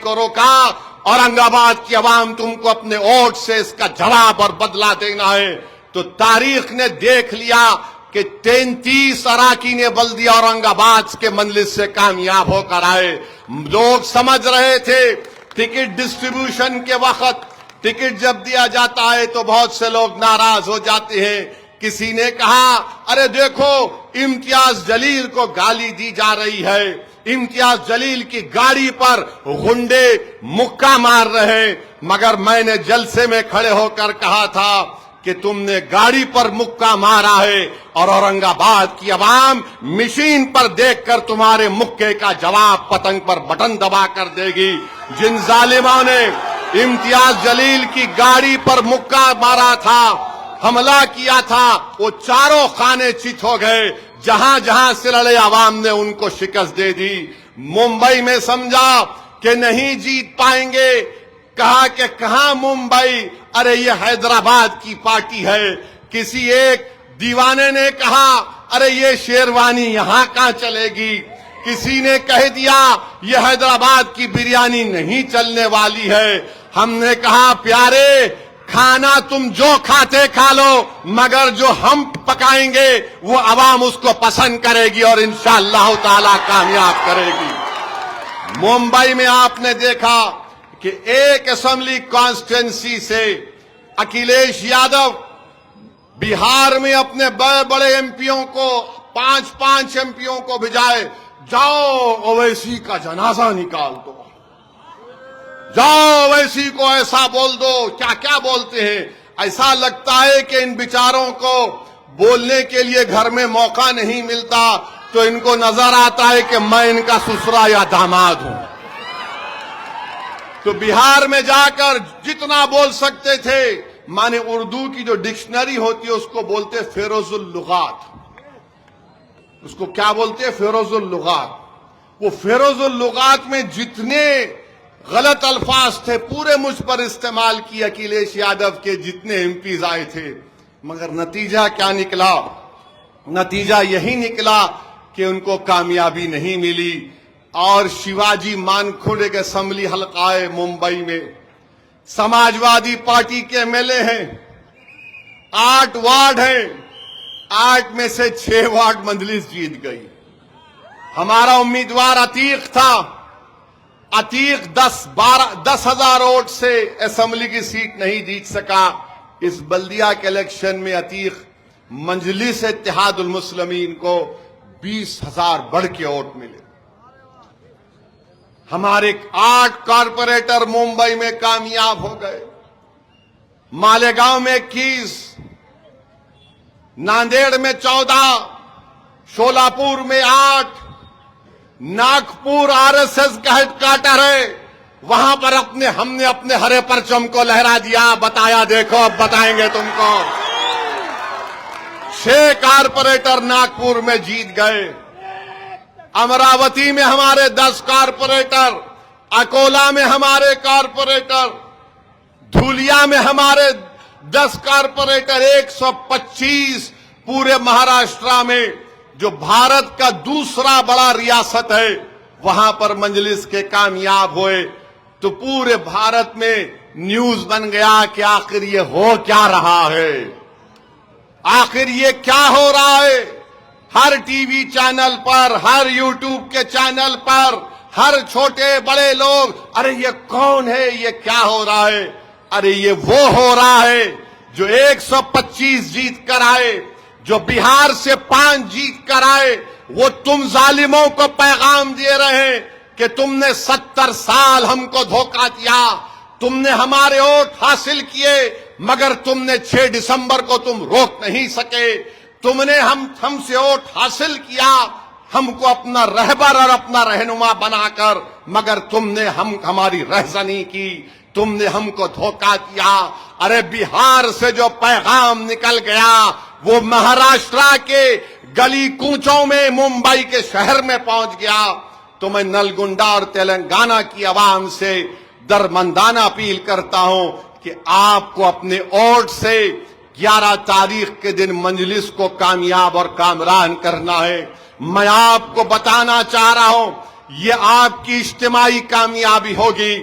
को रोका। औरंगाबाद की आवाम तुमको अपने वोट से इसका जवाब और बदला देना है। तो तारीख ने देख लिया कि 33 अराकीन बल्दिया औरंगाबाद के मंजलिस से कामयाब होकर आए। लोग समझ रहे थे टिकट डिस्ट्रीब्यूशन के वक्त टिकट जब दिया जाता है तो बहुत से लोग नाराज हो जाते हैं। किसी ने कहा, अरे देखो इम्तियाज जलील को गाली दी जा रही है, इम्तियाज जलील की गाड़ी पर गुंडे मुक्का मार रहे हैं। मगर मैंने जलसे में खड़े होकर कहा था कि तुमने गाड़ी पर मुक्का मारा है और औरंगाबाद की आवाम मशीन पर देखकर तुम्हारे मुक्के का जवाब पतंग पर बटन दबा कर देगी। जिन जालिमों ने इम्तियाज जलील की गाड़ी पर मुक्का मारा था, हमला किया था, वो चारों खाने चित हो गए। जहां जहां से लड़े आवाम ने उनको शिकस्त दे दी। मुंबई में समझा कि नहीं जीत पाएंगे, कहा कि कहां मुंबई, अरे ये हैदराबाद की पार्टी है। किसी एक दीवाने ने कहा, अरे ये शेरवानी यहां कहां चलेगी। किसी ने कह दिया ये हैदराबाद की बिरयानी नहीं चलने वाली है। हमने कहा प्यारे, खाना तुम जो खाते खा लो, मगर जो हम पकाएंगे वो आवाम उसको पसंद करेगी और इंशाअल्लाह ताला कामयाब करेगी। मुंबई में आपने देखा कि एक असेंबली कॉन्स्टिट्यूंसी से अखिलेश यादव बिहार में अपने बड़े बड़े एमपीओं को 5-5 एमपीओं को भिजाए, जाओ ओवैसी का जनाजा निकाल दो, जाओ ओवैसी को ऐसा बोल दो। क्या क्या बोलते हैं। ऐसा लगता है कि इन विचारों को बोलने के लिए घर में मौका नहीं मिलता, तो इनको नजर आता है कि मैं इनका ससुरा या दामाद हूं। तो बिहार में जाकर जितना बोल सकते थे, माने उर्दू की जो डिक्शनरी होती है उसको बोलते फेरोजुल लुगात। उसको क्या बोलते हैं? फेरोजुल लुगात। वो फेरोजुल लुगात में जितने गलत अल्फाज थे पूरे मुझ पर इस्तेमाल किए अखिलेश यादव के जितने एमपीज आए थे। मगर नतीजा क्या निकला? नतीजा यही निकला कि उनको कामयाबी नहीं मिली। और शिवाजी मानखुंड एक असेंबली हल्का है मुंबई में, समाजवादी पार्टी के एमएलए हैं, 8 वार्ड हैं, 8 में से 6 वार्ड मंजलिस जीत गई। हमारा उम्मीदवार अतीक था, अतीक 10,000 वोट से असेंबली की सीट नहीं जीत सका। इस बल्दिया के इलेक्शन में अतीक मंजलिस इत्तेहादुल मुस्लिमीन को 20,000 बढ़ के वोट मिले। हमारे 8 कारपोरेटर मुंबई में कामयाब हो गए। मालेगांव में 21, नांदेड़ में 14, शोलापुर में 8, नागपुर आरएसएस का हेडक्वार्टर है, वहां पर हमने अपने हरे परचम को लहरा दिया, बताया देखो अब बताएंगे तुमको। 6 कारपोरेटर नागपुर में जीत गए। अमरावती में हमारे 10 कारपोरेटर, अकोला में हमारे कारपोरेटर, धुलिया में हमारे 10 कारपोरेटर, 125 पूरे महाराष्ट्र में जो भारत का दूसरा बड़ा रियासत है वहां पर मंजलिस के कामयाब हुए। तो पूरे भारत में न्यूज बन गया कि आखिर ये हो क्या रहा है, आखिर ये क्या हो रहा है। हर टीवी चैनल पर, हर यूट्यूब के चैनल पर, हर छोटे बड़े लोग, अरे ये कौन है, ये क्या हो रहा है। अरे ये वो हो रहा है जो 125 जीत कर आए, जो बिहार से 5 जीत कर आए। वो तुम जालिमों को पैगाम दे रहे हैं कि तुमने 70 साल हमको धोखा दिया, तुमने हमारे वोट हासिल किए, मगर तुमने 6 दिसंबर को तुम रोक नहीं सके। तुमने हमसे वोट हासिल किया, हमको अपना रहबर और अपना रहनुमा बनाकर, मगर तुमने हमारी रहजनी की, तुमने हमको धोखा दिया। अरे बिहार से जो पैगाम निकल गया वो महाराष्ट्र के गली कूचों में, मुंबई के शहर में पहुंच गया। तो मैं नलगुंडा और तेलंगाना की आवाम से दरमंदाना अपील करता हूं कि आपको अपने वोट से 11 तारीख के दिन मंजलिस को कामयाब और कामरान करना है। मैं आपको बताना चाह रहा हूं ये आपकी इज्तिमाई कामयाबी होगी,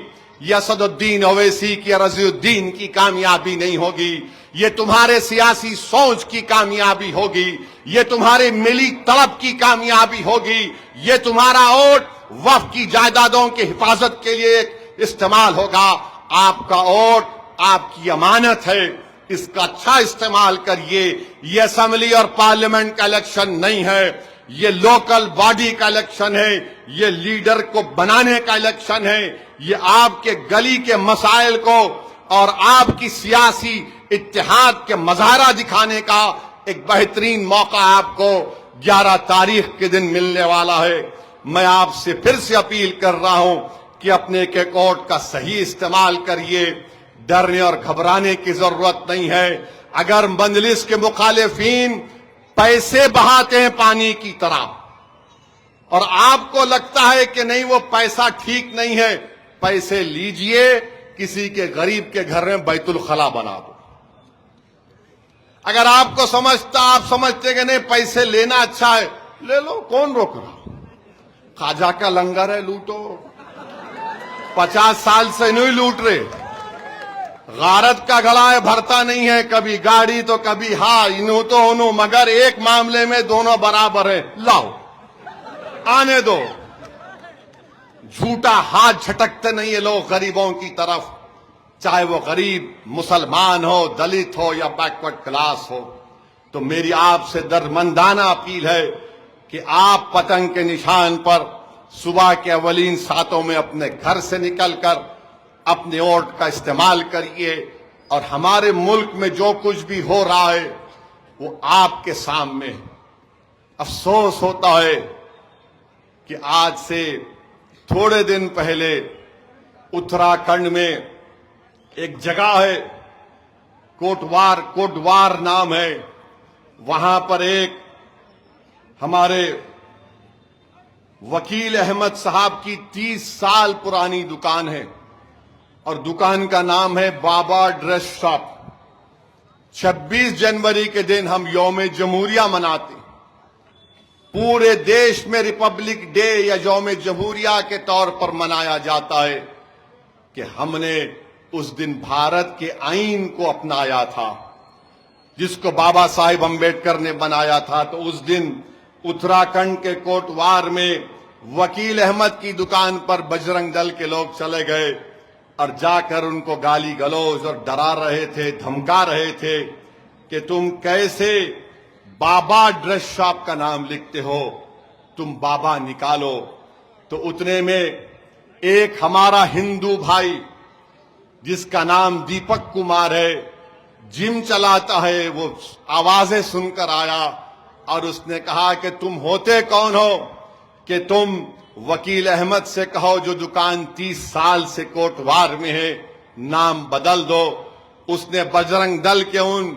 ये असदुद्दीन ओवैसी की, रज़ीउद्दीन की कामयाबी नहीं होगी। ये तुम्हारे सियासी सोच की कामयाबी होगी, ये तुम्हारे मिली तड़प की कामयाबी होगी। ये तुम्हारा वोट वक्फ की जायदादों की हिफाजत के लिए इस्तेमाल होगा। आपका वोट आपकी अमानत है, इसका अच्छा इस्तेमाल करिए। ये असेंबली और पार्लियामेंट का इलेक्शन नहीं है, ये लोकल बॉडी का इलेक्शन है, ये लीडर को बनाने का इलेक्शन है। ये आपके गली के मसाइल को और आपकी सियासी इत्तेहाद के मजारा दिखाने का एक बेहतरीन मौका आपको 11 तारीख के दिन मिलने वाला है। मैं आपसे फिर से अपील कर रहा हूं कि अपने के वोट का सही इस्तेमाल करिए। डरने और घबराने की जरूरत नहीं है। अगर मंजलिस के मुखालिफिन पैसे बहाते हैं पानी की तरह और आपको लगता है कि नहीं वो पैसा ठीक नहीं है, पैसे लीजिए, किसी के गरीब के घर में बैतुल खला बना दो। अगर आपको आप समझते कि नहीं पैसे लेना अच्छा है, ले लो, कौन रोक रहा? खाजा का लंगर है, लूटो। 50 साल से नहीं लूट रहे। गारत का गला है, भरता नहीं है, कभी गाड़ी तो कभी हा, इन्हों तो उन्हों, मगर एक मामले में दोनों बराबर है। लाओ, आने दो। झूठा हाथ झटकते नहीं है लोग गरीबों की तरफ, चाहे वो गरीब मुसलमान हो, दलित हो या बैकवर्ड क्लास हो। तो मेरी आपसे दर्दमंदाना अपील है कि आप पतंग के निशान पर सुबह के अवलीन सातों में अपने घर से निकलकर अपने वोट का इस्तेमाल करिए। और हमारे मुल्क में जो कुछ भी हो रहा है वो आपके सामने। अफसोस होता है कि आज से थोड़े दिन पहले उत्तराखंड में एक जगह है, कोटवार नाम है, वहां पर एक हमारे वकील अहमद साहब की 30 साल पुरानी दुकान है और दुकान का नाम है बाबा ड्रेस शॉप। 26 जनवरी के दिन हम यौम जमहूरिया मनाते हैं। पूरे देश में रिपब्लिक डे या यौम जमहूरिया के तौर पर मनाया जाता है कि हमने उस दिन भारत के आईन को अपनाया था, जिसको बाबा साहिब अंबेडकर ने बनाया था। तो उस दिन उत्तराखंड के कोटवार में वकील अहमद की दुकान पर बजरंग दल के लोग चले गए और जाकर उनको गाली गलौज और डरा रहे थे, धमका रहे थे कि तुम कैसे बाबा ड्रेस शॉप का नाम लिखते हो, तुम बाबा निकालो। तो उतने में एक हमारा हिंदू भाई जिसका नाम दीपक कुमार है, जिम चलाता है, वो आवाजें सुनकर आया और उसने कहा कि तुम होते कौन हो कि तुम वकील अहमद से कहो जो दुकान 30 साल से कोटवार में है, नाम बदल दो। उसने बजरंग दल के उन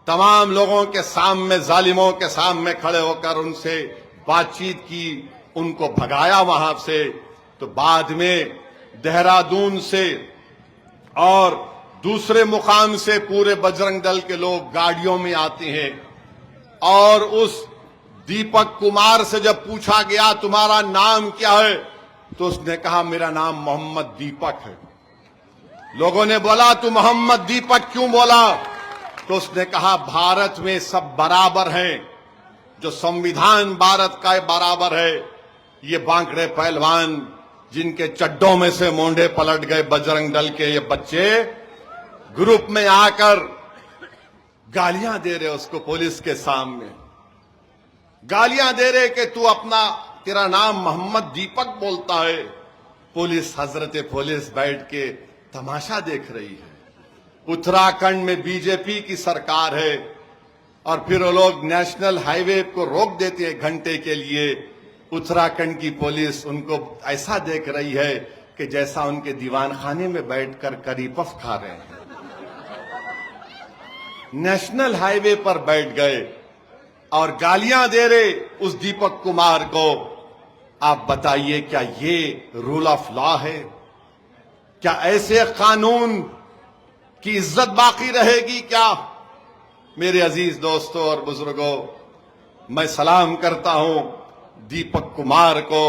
तमाम लोगों के सामने, जालिमों के सामने खड़े होकर उनसे बातचीत की, उनको भगाया वहां से। तो बाद में देहरादून से और दूसरे मुकाम से पूरे बजरंग दल के लोग गाड़ियों में आते हैं और उस दीपक कुमार से जब पूछा गया तुम्हारा नाम क्या है, तो उसने कहा मेरा नाम मोहम्मद दीपक है। लोगों ने बोला तू मोहम्मद दीपक क्यों बोला? तो उसने कहा भारत में सब बराबर हैं, जो संविधान भारत का बराबर है। ये बांकड़े पहलवान जिनके चड्डों में से मोंढे पलट गए बजरंग दल के ये बच्चे ग्रुप में आकर गालियां दे रहे उसको पुलिस के सामने, गालियां दे रहे कि तू तेरा नाम मोहम्मद दीपक बोलता है। पुलिस, हजरत पुलिस बैठ के तमाशा देख रही है। उत्तराखंड में बीजेपी की सरकार है और फिर वो लोग नेशनल हाईवे को रोक देते हैं घंटे के लिए। उत्तराखंड की पुलिस उनको ऐसा देख रही है कि जैसा उनके दीवान खाने में बैठकर करी पफ खा रहे हैं। नेशनल हाईवे पर बैठ गए और गालियां दे रहे उस दीपक कुमार को। आप बताइए क्या ये रूल ऑफ लॉ है? क्या ऐसे कानून की इज्जत बाकी रहेगी क्या? मेरे अजीज दोस्तों और बुजुर्गों, मैं सलाम करता हूं दीपक कुमार को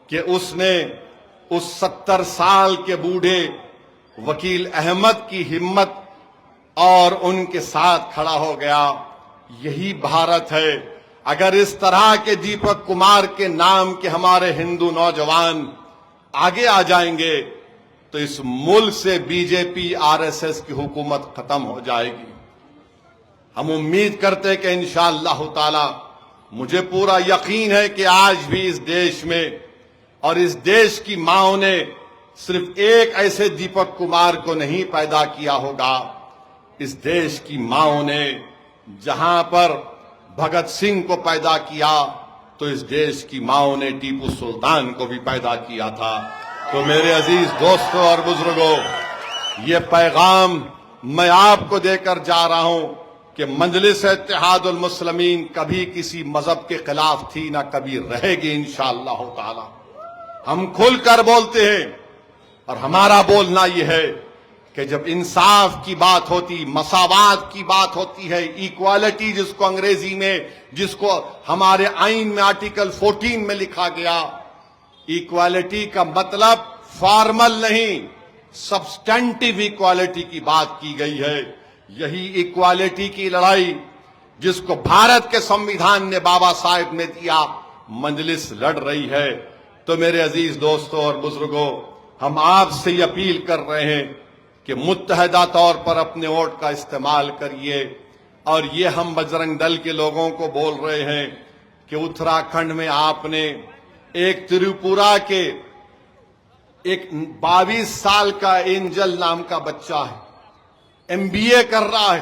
कि उसने उस 70 साल के बूढ़े वकील अहमद की हिम्मत और उनके साथ खड़ा हो गया। यही भारत है। अगर इस तरह के दीपक कुमार के नाम के हमारे हिंदू नौजवान आगे आ जाएंगे तो इस मुल्क से बीजेपी आरएसएस की हुकूमत खत्म हो जाएगी। हम उम्मीद करते हैं कि इंशाअल्लाह ताला, मुझे पूरा यकीन है कि आज भी इस देश में और इस देश की माओं ने सिर्फ एक ऐसे दीपक कुमार को नहीं पैदा किया होगा। इस देश की माओं ने जहां पर भगत सिंह को पैदा किया तो इस देश की माओं ने टीपू सुल्तान को भी पैदा किया था। तो मेरे अजीज दोस्तों और बुजुर्गों, ये पैगाम मैं आपको देकर जा रहा हूं कि मजलिस इत्तेहादुल मुस्लिमीन कभी किसी मजहब के खिलाफ थी, ना कभी रहेगी इंशाअल्लाह ताला। हम खुलकर बोलते हैं और हमारा बोलना यह है कि जब इंसाफ की बात होती, मसावात की बात होती है, इक्वालिटी जिसको अंग्रेजी में, जिसको हमारे आईन में आर्टिकल 14 में लिखा गया, इक्वालिटी का मतलब फॉर्मल नहीं, सब्सटेंटिव इक्वालिटी की बात की गई है। यही इक्वालिटी की लड़ाई जिसको भारत के संविधान ने बाबा साहेब ने दिया, मजलिस लड़ रही है। तो मेरे अजीज दोस्तों और बुजुर्गों, हम आपसे अपील कर रहे हैं कि मुत्तहदा तौर पर अपने वोट का इस्तेमाल करिए। और ये हम बजरंग दल के लोगों को बोल रहे हैं कि उत्तराखंड में आपने एक त्रिपुरा के एक 22 साल का एंजल नाम का बच्चा है, एमबीए कर रहा है,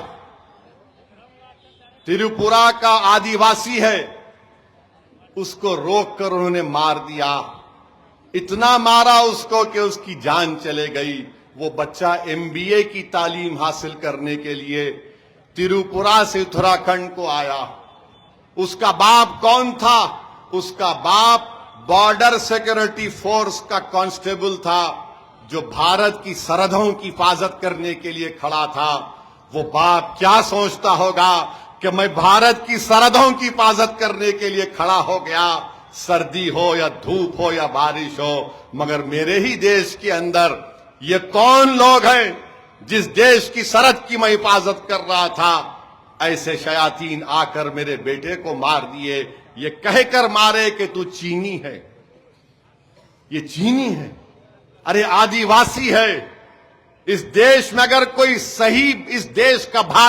त्रिपुरा का आदिवासी है, उसको रोककर उन्होंने मार दिया। इतना मारा उसको कि उसकी जान चले गई। वो बच्चा एमबीए की तालीम हासिल करने के लिए त्रिपुरा से उत्तराखंड को आया। उसका बाप कौन था? उसका बाप बॉर्डर सिक्योरिटी फोर्स का कांस्टेबल था, जो भारत की सरहदों की हिफाजत करने के लिए खड़ा था। वो बाप क्या सोचता होगा कि मैं भारत की सरहदों की हिफाजत करने के लिए खड़ा हो गया, सर्दी हो या धूप हो या बारिश हो, मगर मेरे ही देश के अंदर ये कौन लोग हैं जिस देश की सरहद की मैं हिफाजत कर रहा था, ऐसे शयातीन आकर मेरे बेटे को मार दिए। ये कहकर मारे कि तू चीनी है, ये चीनी है, अरे आदिवासी है। इस देश में अगर कोई सही, इस देश का भारत